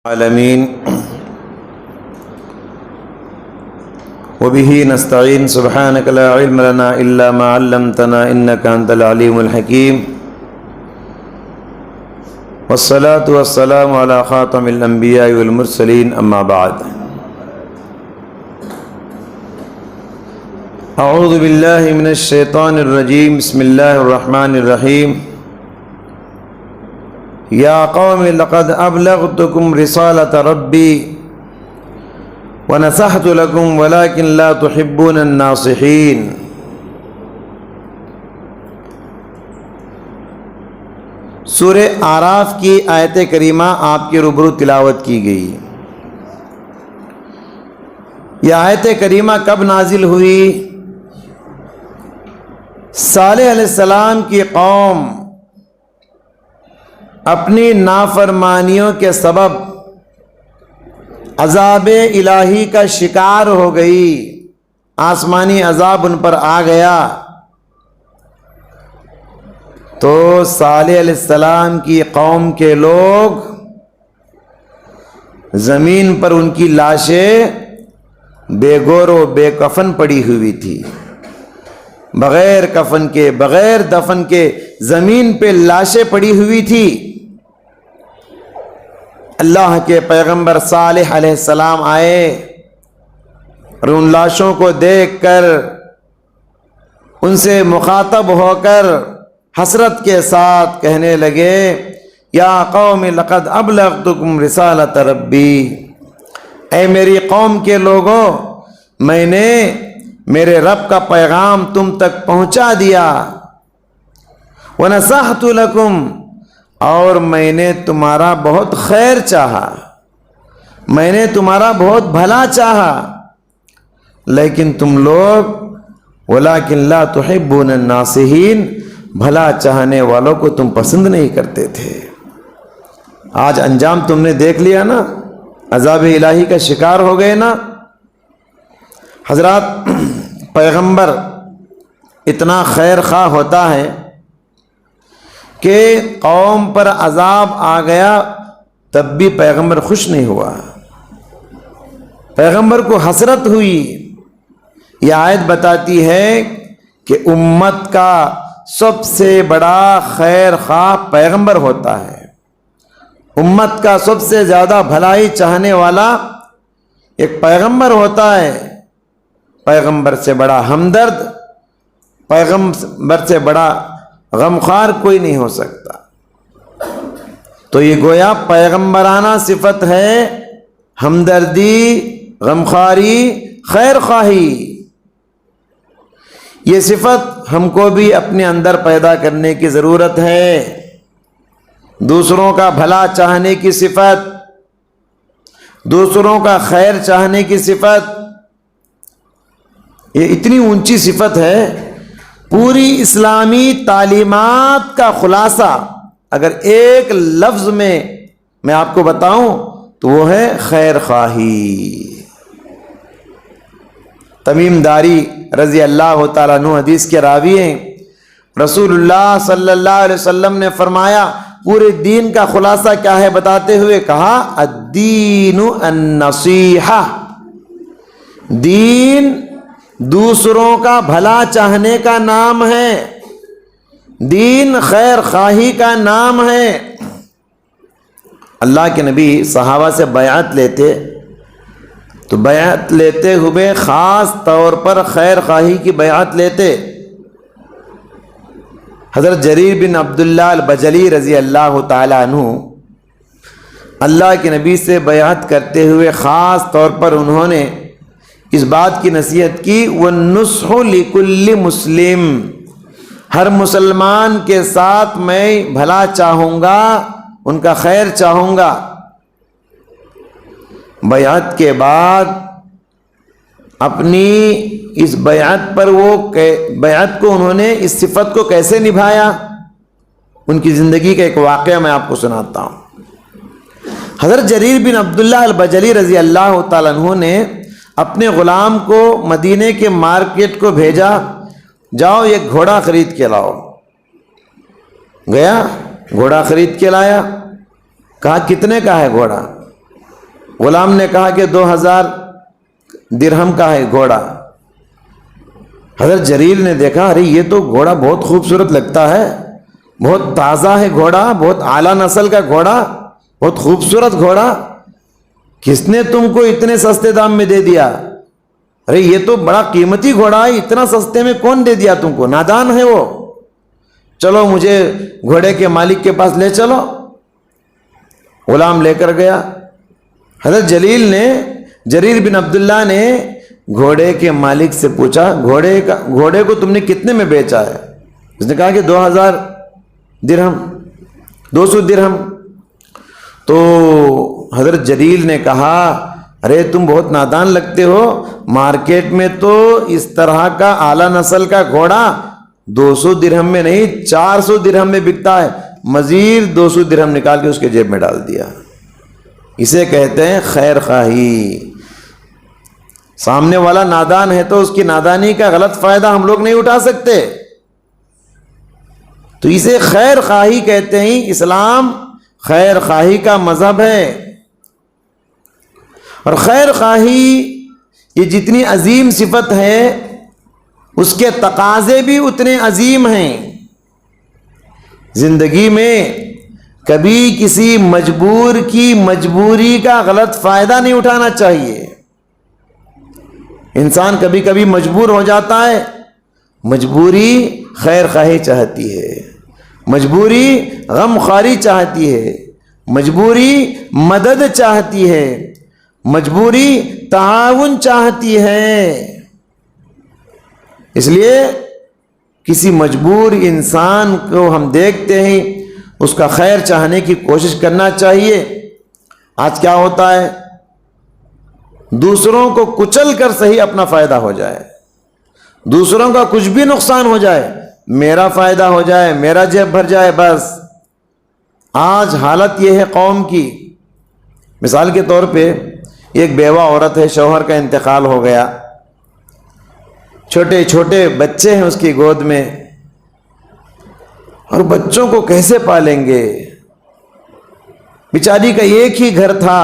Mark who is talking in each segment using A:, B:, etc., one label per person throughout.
A: العالمین وبه نستعین سبحانک لا علم لنا الا ما علمتنا انک انت العلیم الحکیم والصلاة والسلام علی خاتم الانبیاء والمرسلین اما بعد اعوذ باللہ من الشیطان الرجیم بسم اللہ الرحمن الرحیم یا قوم لقد ابلغتکم رسالۃ ربی ونصحت لکم ولکن لا تحبون الناصحین۔ سورہ اعراف کی آیت کریمہ آپ کے روبرو تلاوت کی گئی۔ یہ آیت کریمہ کب نازل ہوئی؟ صالح علیہ السلام کی قوم اپنی نافرمانیوں کے سبب عذاب الہی کا شکار ہو گئی، آسمانی عذاب ان پر آ گیا تو صالح علیہ السلام کی قوم کے لوگ زمین پر ان کی لاشیں بے گور و بے کفن پڑی ہوئی تھی، بغیر کفن کے بغیر دفن کے زمین پہ لاشیں پڑی ہوئی تھی۔ اللہ کے پیغمبر صالح علیہ السلام آئے اور ان لاشوں کو دیکھ کر ان سے مخاطب ہو کر حسرت کے ساتھ کہنے لگے یا قوم لقد ابلغتکم رسالۃ ربی، اے میری قوم کے لوگوں، میں نے میرے رب کا پیغام تم تک پہنچا دیا، ونصحت لکم، اور میں نے تمہارا بہت خیر چاہا، میں نے تمہارا بہت بھلا چاہا، لیکن تم لوگ ولیکن لا تحبون الناصحین، بھلا چاہنے والوں کو تم پسند نہیں کرتے تھے۔ آج انجام تم نے دیکھ لیا نا، عذاب الہی کا شکار ہو گئے نا۔ حضرات، پیغمبر اتنا خیر خواہ ہوتا ہے کہ قوم پر عذاب آ گیا تب بھی پیغمبر خوش نہیں ہوا، پیغمبر کو حسرت ہوئی۔ یہ آیت بتاتی ہے کہ امت کا سب سے بڑا خیر خواہ پیغمبر ہوتا ہے، امت کا سب سے زیادہ بھلائی چاہنے والا ایک پیغمبر ہوتا ہے۔ پیغمبر سے بڑا ہمدرد، پیغمبر سے بڑا غمخوار کوئی نہیں ہو سکتا۔ تو یہ گویا پیغمبرانہ صفت ہے، ہمدردی، غمخواری، خیر خواہی۔ یہ صفت ہم کو بھی اپنے اندر پیدا کرنے کی ضرورت ہے۔ دوسروں کا بھلا چاہنے کی صفت، دوسروں کا خیر چاہنے کی صفت، یہ اتنی اونچی صفت ہے، پوری اسلامی تعلیمات کا خلاصہ اگر ایک لفظ میں آپ کو بتاؤں تو وہ ہے خیر خواہی۔ تمیم داری رضی اللہ تعالیٰ عنہ حدیث کے راوی ہیں، رسول اللہ صلی اللہ علیہ وسلم نے فرمایا پورے دین کا خلاصہ کیا ہے بتاتے ہوئے کہا الدین النصیحہ، دین دوسروں کا بھلا چاہنے کا نام ہے، دین خیر خواہی کا نام ہے۔ اللہ کے نبی صحابہ سے بیعت لیتے تو بیعت لیتے ہوئے خاص طور پر خیر خواہی کی بیعت لیتے۔ حضرت جریر بن عبداللہ البجلی رضی اللہ تعالیٰ عنہ اللہ کے نبی سے بیعت کرتے ہوئے خاص طور پر انہوں نے اس بات کی نصیحت کی وَالنُّصْحُ لِكُلِّ مُسْلِمٍ، ہر مسلمان کے ساتھ میں بھلا چاہوں گا، ان کا خیر چاہوں گا۔ بیعت کے بعد اپنی اس بیعت پر بیعت کو انہوں نے اس صفت کو کیسے نبھایا، ان کی زندگی کا ایک واقعہ میں آپ کو سناتا ہوں۔ حضرت جریر بن عبداللہ البجلی رضی اللہ تعالیٰ عنہ نے اپنے غلام کو مدینے کے مارکیٹ کو بھیجا، جاؤ ایک گھوڑا خرید کے لاؤ۔ گیا گھوڑا خرید کے لایا، کہا کتنے کا ہے گھوڑا؟ غلام نے کہا کہ 2000 درہم کا ہے گھوڑا۔ حضرت جلیل نے دیکھا، ارے یہ تو گھوڑا بہت خوبصورت لگتا ہے، بہت تازہ ہے گھوڑا، بہت اعلیٰ نسل کا گھوڑا، بہت خوبصورت گھوڑا، کس نے تم کو اتنے سستے دام میں دے دیا؟ ارے یہ تو بڑا قیمتی گھوڑا ہے، اتنا سستے میں کون دے دیا تم کو؟ نادان ہے وہ، چلو مجھے گھوڑے کے مالک کے پاس لے چلو۔ غلام لے کر گیا۔ حضرت جریر بن عبداللہ نے گھوڑے کے مالک سے پوچھا، گھوڑے کو تم نے کتنے میں بیچا ہے؟ اس نے کہا کہ 2000 درہم، 200 درہم۔ تو حضرت جلیل نے کہا، ارے تم بہت نادان لگتے ہو، مارکیٹ میں تو اس طرح کا اعلیٰ نسل کا گھوڑا 200 درہم میں نہیں 400 درہم میں بکتا ہے۔ مزید 200 درہم نکال کے اس کے جیب میں ڈال دیا۔ اسے کہتے ہیں خیر خواہی۔ سامنے والا نادان ہے تو اس کی نادانی کا غلط فائدہ ہم لوگ نہیں اٹھا سکتے، تو اسے خیر خواہی کہتے ہیں۔ اسلام خیر خواہی کا مذہب ہے، اور خیر خواہی یہ جتنی عظیم صفت ہے اس کے تقاضے بھی اتنے عظیم ہیں۔ زندگی میں کبھی کسی مجبور کی مجبوری کا غلط فائدہ نہیں اٹھانا چاہیے۔ انسان کبھی کبھی مجبور ہو جاتا ہے، مجبوری خیر خواہی چاہتی ہے، مجبوری غم خواری چاہتی ہے، مجبوری مدد چاہتی ہے، مجبوری تعاون چاہتی ہے۔ اس لیے کسی مجبور انسان کو ہم دیکھتے ہیں، اس کا خیر چاہنے کی کوشش کرنا چاہیے۔ آج کیا ہوتا ہے، دوسروں کو کچل کر صحیح اپنا فائدہ ہو جائے، دوسروں کا کچھ بھی نقصان ہو جائے، میرا فائدہ ہو جائے، میرا جیب بھر جائے، بس۔ آج حالت یہ ہے قوم کی، مثال کے طور پہ ایک بیوہ عورت ہے، شوہر کا انتقال ہو گیا، چھوٹے چھوٹے بچے ہیں اس کی گود میں، اور بچوں کو کیسے پالیں گے؟ بیچاری کا ایک ہی گھر تھا،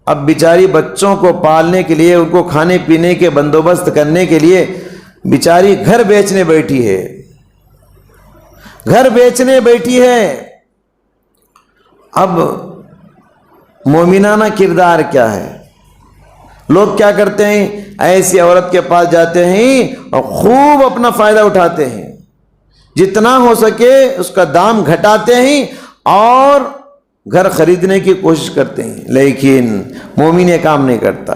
A: اب بیچاری بچوں کو پالنے کے لیے، ان کو کھانے پینے کے بندوبست کرنے کے لیے بیچاری گھر بیچنے بیٹھی ہے، گھر بیچنے بیٹھی ہے۔ اب مومنانہ کردار کیا ہے؟ لوگ کیا کرتے ہیں، ایسی عورت کے پاس جاتے ہیں اور خوب اپنا فائدہ اٹھاتے ہیں، جتنا ہو سکے اس کا دام گھٹاتے ہیں اور گھر خریدنے کی کوشش کرتے ہیں۔ لیکن مومن یہ کام نہیں کرتا۔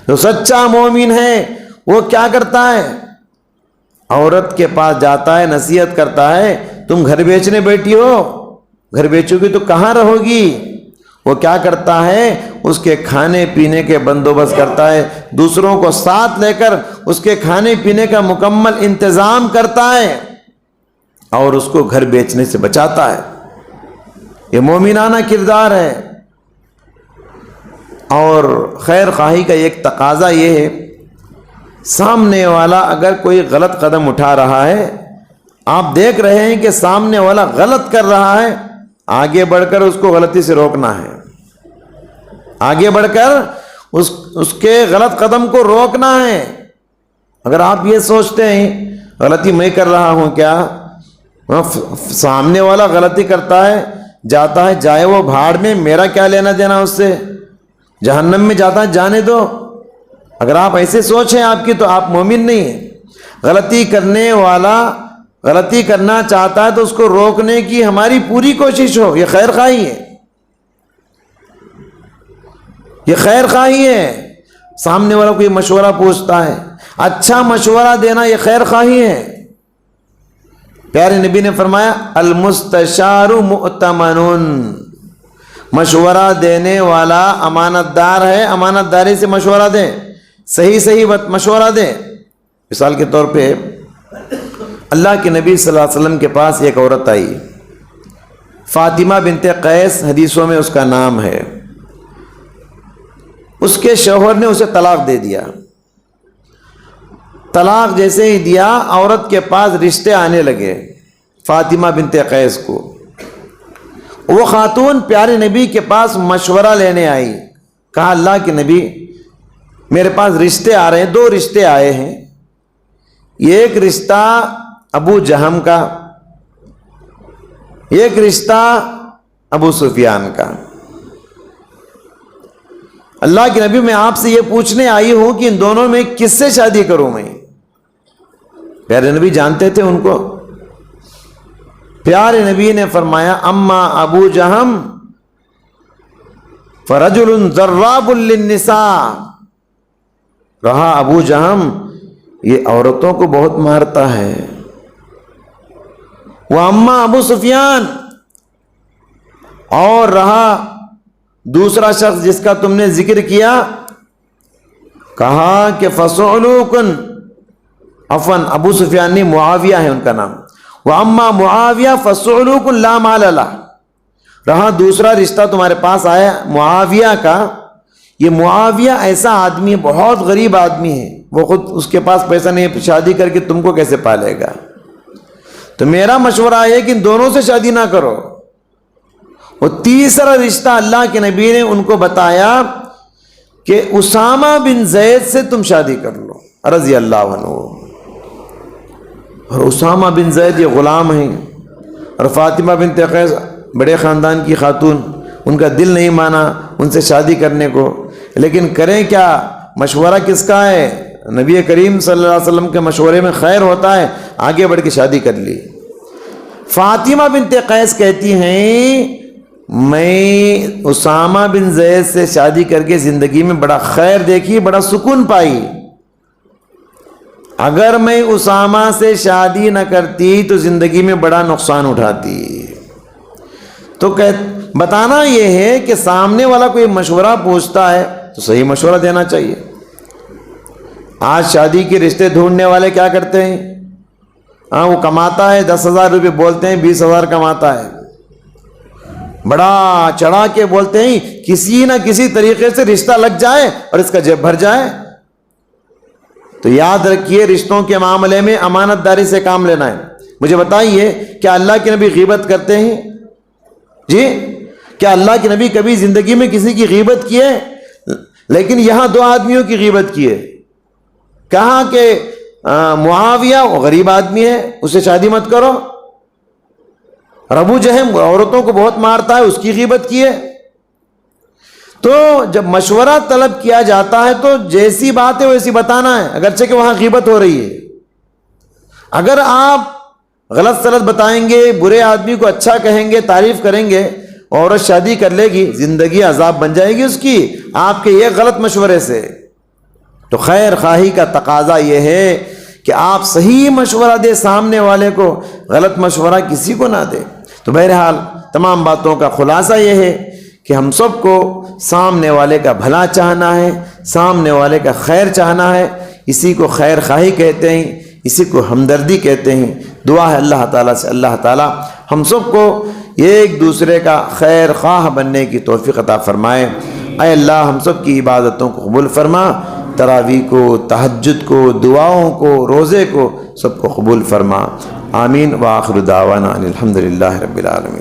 A: جو سچا مومن ہے وہ کیا کرتا ہے؟ عورت کے پاس جاتا ہے، نصیحت کرتا ہے، تم گھر بیچنے بیٹھی ہو، گھر بیچو گی تو کہاں رہو گی؟ وہ کیا کرتا ہے؟ اس کے کھانے پینے کے بندوبست کرتا ہے، دوسروں کو ساتھ لے کر اس کے کھانے پینے کا مکمل انتظام کرتا ہے اور اس کو گھر بیچنے سے بچاتا ہے۔ یہ مومنانہ کردار ہے۔ اور خیر خواہی کا ایک تقاضا یہ ہے، سامنے والا اگر کوئی غلط قدم اٹھا رہا ہے، آپ دیکھ رہے ہیں کہ سامنے والا غلط کر رہا ہے، آگے بڑھ کر اس کو غلطی سے روکنا ہے، آگے بڑھ کر اس کے غلط قدم کو روکنا ہے۔ اگر آپ یہ سوچتے ہیں غلطی میں کر رہا ہوں کیا، سامنے والا غلطی کرتا ہے، جاتا ہے، جائے وہ بھاڑ میں، میرا کیا لینا دینا اس سے، جہنم میں جاتا ہے، جانے دو۔ اگر آپ ایسے سوچیں آپ کی، تو آپ مومن نہیں ہیں۔ غلطی کرنے والا غلطی کرنا چاہتا ہے تو اس کو روکنے کی ہماری پوری کوشش ہو، یہ خیر خواہی ہے، یہ خیر خواہی ہے۔ سامنے والا کوئی مشورہ پوچھتا ہے، اچھا مشورہ دینا یہ خیر خواہی ہے۔ پیارے نبی نے فرمایا المستشار مؤتمن، مشورہ دینے والا امانت دار ہے، امانت داری سے مشورہ دے، صحیح مشورہ دے۔ مثال کے طور پہ اللہ کے نبی صلی اللہ علیہ وسلم کے پاس ایک عورت آئی، فاطمہ بنت قیس حدیثوں میں اس کا نام ہے۔ اس کے شوہر نے اسے طلاق دے دیا۔ طلاق جیسے ہی دیا، عورت کے پاس رشتے آنے لگے فاطمہ بنت قیس کو۔ وہ خاتون پیارے نبی کے پاس مشورہ لینے آئی، کہا اللہ کے نبی میرے پاس رشتے آ رہے ہیں، 2 رشتے آئے ہیں، ایک رشتہ ابو جہم کا، ایک رشتہ ابو سفیان کا۔ اللہ کے نبی میں آپ سے یہ پوچھنے آئی ہوں کہ ان دونوں میں کس سے شادی کروں میں؟ پیارے نبی جانتے تھے ان کو۔ پیارے نبی نے فرمایا اما ابو جہم فرجل ضراب للنساء، رہا ابو جہم یہ عورتوں کو بہت مارتا ہے، واما ابو سفیان، اور رہا دوسرا شخص جس کا تم نے ذکر کیا، کہا کہ فصعلوکن، عفواً ابو سفیان نہیں، معاویہ ہے ان کا نام، واما معاویہ فصعلوکن لا مال لہ، رہا دوسرا رشتہ تمہارے پاس آیا معاویہ کا، یہ معاویہ ایسا آدمی ہے، بہت غریب آدمی ہے، وہ خود اس کے پاس پیسہ نہیں، شادی کر کے تم کو کیسے پالے گا؟ تو میرا مشورہ ہے کہ ان دونوں سے شادی نہ کرو۔ اور تیسرا رشتہ اللہ کے نبی نے ان کو بتایا کہ اسامہ بن زید سے تم شادی کر لو رضی اللہ عنہ، اور اسامہ بن زید یہ غلام ہیں، اور فاطمہ بنت قیس بڑے خاندان کی خاتون، ان کا دل نہیں مانا ان سے شادی کرنے کو، لیکن کریں کیا؟ مشورہ کس کا ہے؟ نبی کریم صلی اللہ علیہ وسلم کے مشورے میں خیر ہوتا ہے، آگے بڑھ کے شادی کر لی۔ فاطمہ بنت قیس کہتی ہیں میں اسامہ بن زید سے شادی کر کے زندگی میں بڑا خیر دیکھی، بڑا سکون پائی، اگر میں اسامہ سے شادی نہ کرتی تو زندگی میں بڑا نقصان اٹھاتی۔ تو بتانا یہ ہے کہ سامنے والا کوئی مشورہ پوچھتا ہے تو صحیح مشورہ دینا چاہیے۔ آج شادی کے رشتے ڈھونڈنے والے کیا کرتے ہیں؟ وہ کماتا ہے 10,000 روپے، بولتے ہیں 20,000 کماتا ہے، بڑا چڑھا کے بولتے ہیں کسی نہ کسی طریقے سے رشتہ لگ جائے اور اس کا جیب بھر جائے۔ تو یاد رکھیے رشتوں کے معاملے میں امانت داری سے کام لینا ہے۔ مجھے بتائیے کیا اللہ کے نبی غیبت کرتے ہیں؟ جی کیا اللہ کے نبی کبھی زندگی میں کسی کی غیبت کیے؟ لیکن یہاں 2 آدمیوں کی غیبت کیے، کہا کہ معاویہ وہ غریب آدمی ہے اسے شادی مت کرو، اور ابو جہم عورتوں کو بہت مارتا ہے اس کی غیبت کیے۔ تو جب مشورہ طلب کیا جاتا ہے تو جیسی بات ہے ویسی بتانا ہے، اگرچہ کہ وہاں غیبت ہو رہی ہے۔ اگر آپ غلط سلط بتائیں گے، برے آدمی کو اچھا کہیں گے، تعریف کریں گے، عورت شادی کر لے گی، زندگی عذاب بن جائے گی اس کی آپ کے یہ غلط مشورے سے۔ تو خیر خواہی کا تقاضا یہ ہے کہ آپ صحیح مشورہ دے سامنے والے کو، غلط مشورہ کسی کو نہ دے۔ تو بہرحال تمام باتوں کا خلاصہ یہ ہے کہ ہم سب کو سامنے والے کا بھلا چاہنا ہے، سامنے والے کا خیر چاہنا ہے، اسی کو خیر خواہی کہتے ہیں، اسی کو ہمدردی کہتے ہیں۔ دعا ہے اللہ تعالیٰ سے اللہ تعالیٰ ہم سب کو ایک دوسرے کا خیر خواہ بننے کی توفیق عطا فرمائے۔ اے اللہ ہم سب کی عبادتوں کو قبول فرما، تراویح کو، تہجد کو، دعاؤں کو، روزے کو سب کو قبول فرما، آمین۔ وآخر دعوانا ان الحمد للہ رب العالمین۔